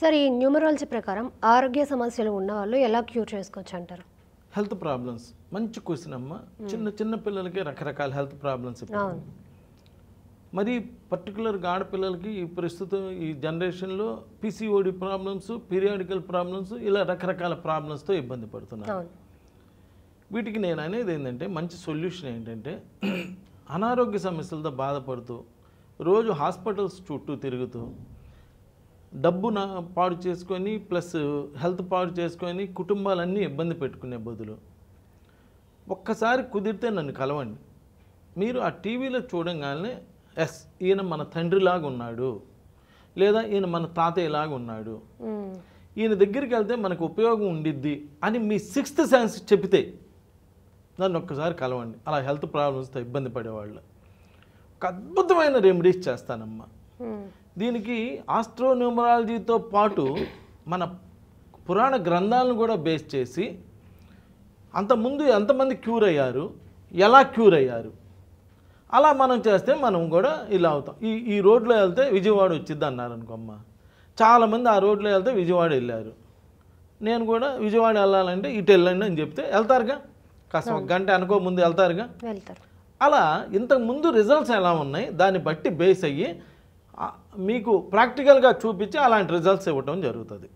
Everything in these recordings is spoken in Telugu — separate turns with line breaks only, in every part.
సరే ఈ న్యూమరాలజీ ప్రకారం ఆరోగ్య సమస్యలు ఉన్న వాళ్ళు ఎలా క్యూర్ చేసుకోవచ్చు అంటారు?
హెల్త్ ప్రాబ్లమ్స్ మంచి క్వశ్చన్ అమ్మ. చిన్న చిన్న పిల్లలకి రకరకాల హెల్త్ ప్రాబ్లమ్స్. మరి పర్టికులర్గా ఆడపిల్లలకి ఈ ప్రస్తుతం ఈ జనరేషన్లో పిసిఓడి ప్రాబ్లమ్స్, పీరియాడికల్ ప్రాబ్లమ్స్, ఇలా రకరకాల ప్రాబ్లమ్స్తో ఇబ్బంది పడుతున్నారు. వీటికి నేను అనేది ఏంటంటే మంచి సొల్యూషన్ ఏంటంటే అనారోగ్య సమస్యలతో బాధపడుతూ రోజు హాస్పిటల్స్ చుట్టూ తిరుగుతూ డబ్బు పాడు చేసుకొని ప్లస్ హెల్త్ పాడు చేసుకొని కుటుంబాలన్నీ ఇబ్బంది పెట్టుకునే బదులు ఒక్కసారి కుదిరితే నన్ను కలవండి. మీరు ఆ టీవీలో చూడంగానే ఎస్ ఈయన మన తండ్రిలాగా ఉన్నాడు, లేదా ఈయన మన తాతయ్యలాగా ఉన్నాడు, ఈయన దగ్గరికి వెళ్తే మనకు ఉపయోగం ఉండిద్ది అని మీ సిక్స్త్ సెన్స్ చెప్తే నన్ను ఒక్కసారి కలవండి. అలా హెల్త్ ప్రాబ్లమ్స్తో ఇబ్బంది పడేవాళ్ళు ఒక అద్భుతమైన రెమెడీస్ చేస్తానమ్మా. దీనికి ఆస్ట్రోన్యూమరాలజీతో పాటు మన పురాణ గ్రంథాలను కూడా బేస్ చేసి అంతకుముందు ఎంతమంది క్యూర్ అయ్యారు, ఎలా క్యూర్ అయ్యారు, అలా మనం చేస్తే మనం కూడా ఇలా అవుతాం. ఈ రోడ్లో వెళ్తే విజయవాడ వచ్చిద్ది అన్నారు అనుకోమ్మ. చాలామంది ఆ రోడ్లో వెళ్తే విజయవాడ వెళ్ళారు. నేను కూడా విజయవాడ వెళ్ళాలంటే ఇటు వెళ్ళండి అని చెప్తే వెళ్తారుగా, కాస్త ఒక గంట అనుకో ముందు వెళ్తారుగా. అలా ఇంతకుముందు రిజల్ట్స్ ఎలా ఉన్నాయి దాన్ని బట్టి బేస్ అయ్యి మీకు ప్రాక్టికల్గా చూపించి అలాంటి రిజల్ట్స్ ఇవ్వటం జరుగుతుంది.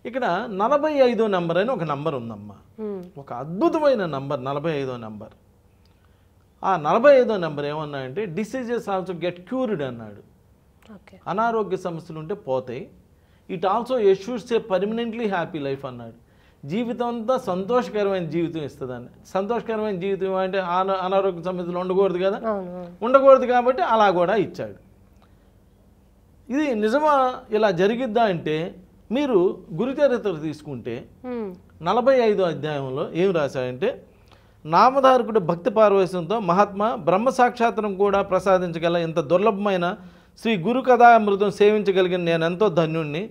ఇక్కడ 45వ నెంబర్ అని ఒక నెంబర్ ఉందమ్మా. ఒక అద్భుతమైన నంబర్ 45వ నెంబర్. ఆ 45వ నెంబర్ ఏమన్నా అంటే డిసీజెస్ ఆల్సో గెట్ క్యూర్డ్ అన్నాడు. అనారోగ్య సమస్యలు ఉంటే పోతాయి. It also assures a permanently happy life అన్నాడు. జీవితం అంతా సంతోషకరమైన జీవితం ఇస్తుందని. సంతోషకరమైన జీవితం అంటే అనారోగ్య సమస్యలు ఉండకూడదు కదా, ఉండకూడదు కాబట్టి అలా కూడా ఇచ్చాడు. ఇది నిజమా ఇలా జరిగిద్దా అంటే మీరు గురుచరిత్ర తీసుకుంటే 45వ అధ్యాయంలో ఏం రాశాడంటే నామధారకుడు భక్తి పారవేశంతో మహాత్మా బ్రహ్మ సాక్షాత్రం కూడా ప్రసాదించగల ఇంత దుర్లభమైన శ్రీ గురు కథామృతం సేవించగలిగిన నేను ఎంతో ధన్యుణ్ణి.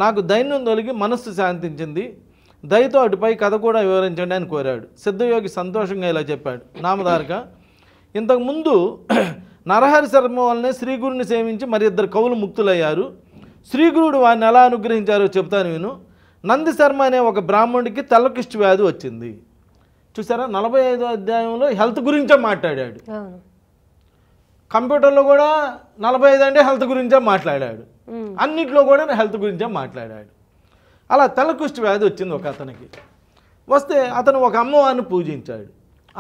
నాకు దైన్యం తొలగి మనస్సు శాంతించింది. దయతో అటుపై కథ కూడా వివరించండి అని కోరాడు. సిద్ధయోగి సంతోషంగా ఇలా చెప్పాడు. నామధారక, ఇంతకుముందు నరహరి శర్మ వల్లనే శ్రీగురుని సేవించి మరి 2 కవులు ముక్తులయ్యారు. శ్రీగురుడు వారిని ఎలా అనుగ్రహించారో చెప్తాను విను. నంది శర్మ అనే ఒక బ్రాహ్మణుడికి తెల్లకిష్టి వ్యాధి వచ్చింది. చూసారా, 45వ అధ్యాయంలో హెల్త్ గురించే మాట్లాడాడు. కంప్యూటర్లో కూడా 45 అంటే హెల్త్ గురించే మాట్లాడాడు. అన్నిట్లో కూడా హెల్త్ గురించే మాట్లాడాడు. అలా తెల్లకుష్టి వ్యాధి వచ్చింది ఒక అతనికి. వస్తే అతను ఒక అమ్మవారిని పూజించాడు.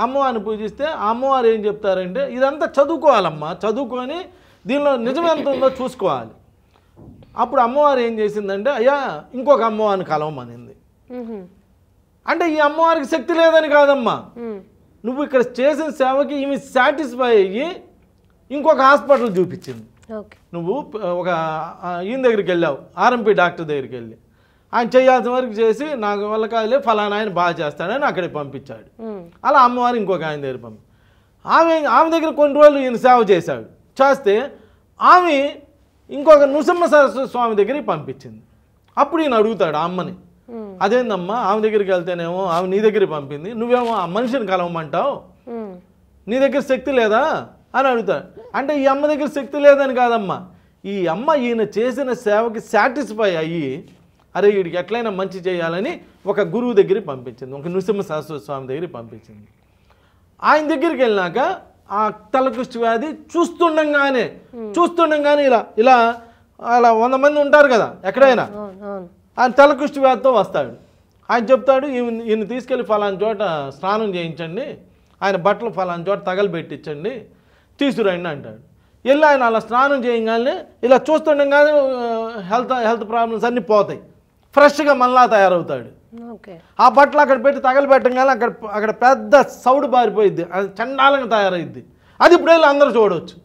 అమ్మవారిని పూజిస్తే ఆ అమ్మవారు ఏం చెప్తారంటే ఇదంతా చదువుకోవాలమ్మా, చదువుకొని దీనిలో నిజం ఎంత ఉందో చూసుకోవాలి. అప్పుడు అమ్మవారు ఏం చేసిందంటే అయ్యా ఇంకొక అమ్మవారిని కలవమనింది. అంటే ఈ అమ్మవారికి శక్తి లేదని కాదమ్మా, నువ్వు ఇక్కడ చేసిన సేవకి ఈమె సాటిస్ఫై అయ్యి ఇంకొక హాస్పిటల్ చూపించింది. నువ్వు ఒక ఈయన దగ్గరికి వెళ్ళావు, ఆర్ఎంపీ డాక్టర్ దగ్గరికి వెళ్ళి ఆయన చేయాల్సిన వరకు చేసి నాకు వల్ల కాదులే ఫలానా ఆయన బాగా చేస్తాడని అక్కడికి పంపించాడు. అలా అమ్మవారు ఇంకొక ఆయన దగ్గర ఆమె దగ్గర కొన్ని రోజులు ఈయన సేవ చేశాడు. చేస్తే ఆమె ఇంకొక నృసింహ సరస్వతి స్వామి దగ్గరికి పంపించింది. అప్పుడు ఈయన అడుగుతాడు ఆ అమ్మని, అదేందమ్మా ఆమె దగ్గరికి వెళ్తేనేమో ఆమె నీ దగ్గరికి పంపింది, నువ్వేమో ఆ మనిషిని కలవమంటావు, నీ దగ్గర శక్తి లేదా అని అడుగుతాడు. అంటే ఈ అమ్మ దగ్గర శక్తి లేదని కాదమ్మా, ఈ అమ్మ ఈయన చేసిన సేవకి సాటిస్ఫై అయ్యి అరే వీడికి ఎట్లయినా మంచి చేయాలని ఒక గురువు దగ్గరికి పంపించింది, ఒక నృసింహ సరస్వతి స్వామి దగ్గరికి పంపించింది. ఆయన దగ్గరికి వెళ్ళినాక ఆ తెల్లకుష్టి వ్యాధి చూస్తుండగానే ఇలా ఇలా అలా 100 మంది ఉంటారు కదా ఎక్కడైనా, ఆయన తెల్లకుష్టి వ్యాధితో వస్తాడు. ఆయన చెప్తాడు ఈయన తీసుకెళ్ళి ఫలానా చోట స్నానం చేయించండి, ఆయన బట్టలు ఫలానా చోట తగలబెట్టించండి, తీసుకురండి అంటాడు. వెళ్ళి ఆయన అలా స్నానం చేయగానే ఇలా చూస్తుండగానే హెల్త్ ప్రాబ్లమ్స్ అన్నీ పోతాయి, ఫ్రెష్గా మళ్ళా తయారవుతాడు. ఆ బట్టలు అక్కడ పెట్టి తగలబెట్టగానే అక్కడ పెద్ద సౌడు బారిపోయిద్ది, అది చండాలంగా తయారైద్ది. అది ఇప్పుడు వెళ్ళి అందరూ చూడవచ్చు.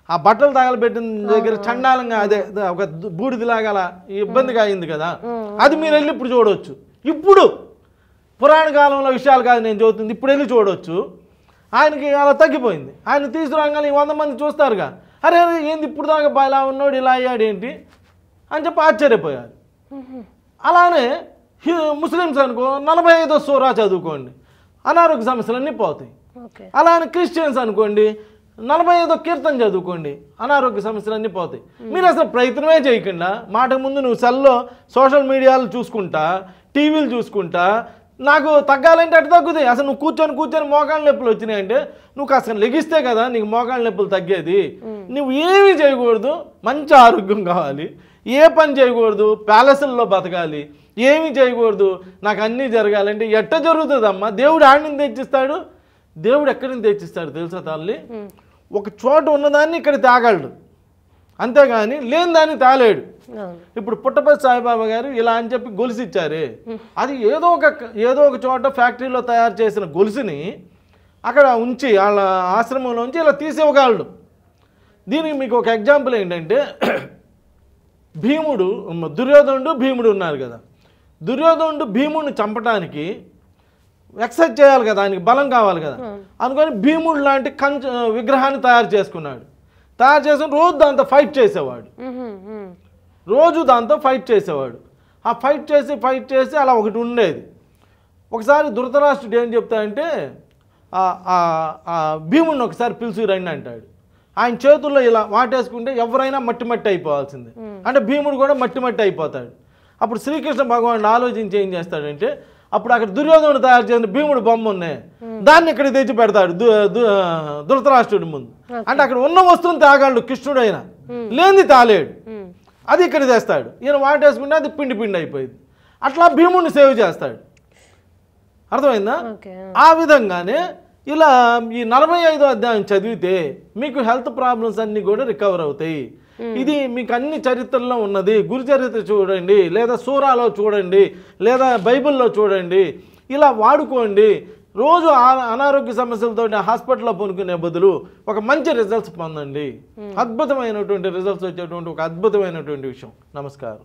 ఆ బట్టలు తగలబెట్టిన దగ్గర చండాలంగా అదే ఒక బూడిదిలాగా అలా ఇబ్బందిగా అయింది కదా, అది మీరు వెళ్ళి ఇప్పుడు చూడవచ్చు. ఇప్పుడు పురాణ కాలంలో విషయాలు కాదు నేను చదువుతుంది, ఇప్పుడు వెళ్ళి చూడవచ్చు. ఆయనకి అలా తగ్గిపోయింది. ఆయన తీసుకురాగానే 100 మంది చూస్తారుగా, అరే అరే ఏంది ఇప్పుడు దాకా ఇలా ఉన్నాడు ఇలా అయ్యాడు ఏంటి అని చెప్పి ఆశ్చర్యపోయారు. అలానే ముస్లిమ్స్ అనుకో 45వ సూరా చదువుకోండి, అనారోగ్య సమస్యలన్నీ పోతాయి. అలానే క్రిస్టియన్స్ అనుకోండి 45వ కీర్తన చదువుకోండి, అనారోగ్య సమస్యలు అన్నీ పోతాయి. మీరు అసలు ప్రయత్నమే చేయకుండా మాటకు ముందు నువ్వు సెల్లో సోషల్ మీడియాలు చూసుకుంటా, టీవీలు చూసుకుంటా, నాకు తగ్గాలంటే అటు తగ్గుతాయి. అసలు నువ్వు కూర్చొని మోకాళ్ళ నొప్పులు వచ్చినాయంటే నువ్వు అసలు లెగిస్తే కదా నీకు మోకాళ్ళ నొప్పులు తగ్గేది. నువ్వు ఏమీ చేయకూడదు, మంచి ఆరోగ్యం కావాలి, ఏ పని చేయకూడదు, ప్యాలెస్ల్లో బతకాలి, ఏమీ చేయకూడదు, నాకు అన్నీ జరగాలంటే ఎట్ట జరుగుతుందమ్మా? దేవుడు ఆడి నుంచి తెచ్చిస్తాడు, దేవుడు ఎక్కడి నుంచి తెచ్చిస్తాడు తెలుసా తల్లి? ఒక చోట ఉన్నదాన్ని ఇక్కడ తాగలడు, అంతేగాని లేని దాన్ని తాలేడు. ఇప్పుడు పుట్టపర్తి సాయిబాబా గారు ఇలా అని చెప్పి గొలుసు ఇచ్చారే, అది ఏదో ఒక చోట ఫ్యాక్టరీలో తయారు చేసిన గొలుసుని అక్కడ ఉంచి వాళ్ళ ఆశ్రమంలో ఉంచి ఇలా తీసివ్వగలడు. దీనికి మీకు ఒక ఎగ్జాంపుల్ ఏంటంటే, దుర్యోధనుడు భీముడు ఉన్నారు కదా, దుర్యోధనుడు భీముడిని చంపడానికి ఎక్సర్సైజ్ చేయాలి కదా, ఆయనకి బలం కావాలి కదా, అందుకని భీముడు లాంటి విగ్రహాన్ని తయారు చేసుకున్నాడు. తయారు చేసుకుని రోజు దాంతో ఫైట్ చేసేవాడు. ఆ ఫైట్ చేసి అలా ఒకటి ఉండేది. ఒకసారి ధృతరాష్ట్రుడు ఏం చెప్తాడంటే, భీముడిని ఒకసారి పిలిచి రండి అంటాడు. ఆయన చేతుల్లో ఇలా వాటేసుకుంటే ఎవరైనా మట్టి అయిపోవాల్సిందే, అంటే భీముడు కూడా మట్టి అయిపోతాడు. అప్పుడు శ్రీకృష్ణ భగవానుడు ఆలోచించి ఏం చేస్తాడంటే, అప్పుడు అక్కడ దుర్యోధనుడు తయారు చేసిన భీముడు బొమ్మ ఉన్నాయి, దాన్ని ఇక్కడ తెచ్చి పెడతాడు ధృతరాష్ట్రుడి ముందు. అంటే అక్కడ ఉన్న వస్తువుని తాగాడు కృష్ణుడు అయినా, లేని తాలేడు, అది ఇక్కడ తెస్తాడు. ఈయన వాటేసుకుంటే అది పిండి అయిపోయింది. అట్లా భీముడిని సేవ్ చేస్తాడు. అర్థమైందా? ఆ విధంగానే ఇలా ఈ 45వ అధ్యాయం చదివితే మీకు హెల్త్ ప్రాబ్లమ్స్ అన్నీ కూడా రికవర్ అవుతాయి. ఇది మీకు అన్ని చరిత్రలో ఉన్నది. గురు చరిత్ర చూడండి, లేదా సూరాలో చూడండి, లేదా బైబిల్లో చూడండి, ఇలా వాడుకోండి. రోజు అనారోగ్య సమస్యలతో హాస్పిటల్లో పొనుకునే బదులు ఒక మంచి రిజల్ట్స్ పొందండి. అద్భుతమైనటువంటి రిజల్ట్స్ వచ్చేటువంటి ఒక అద్భుతమైనటువంటి విషయం. నమస్కారం.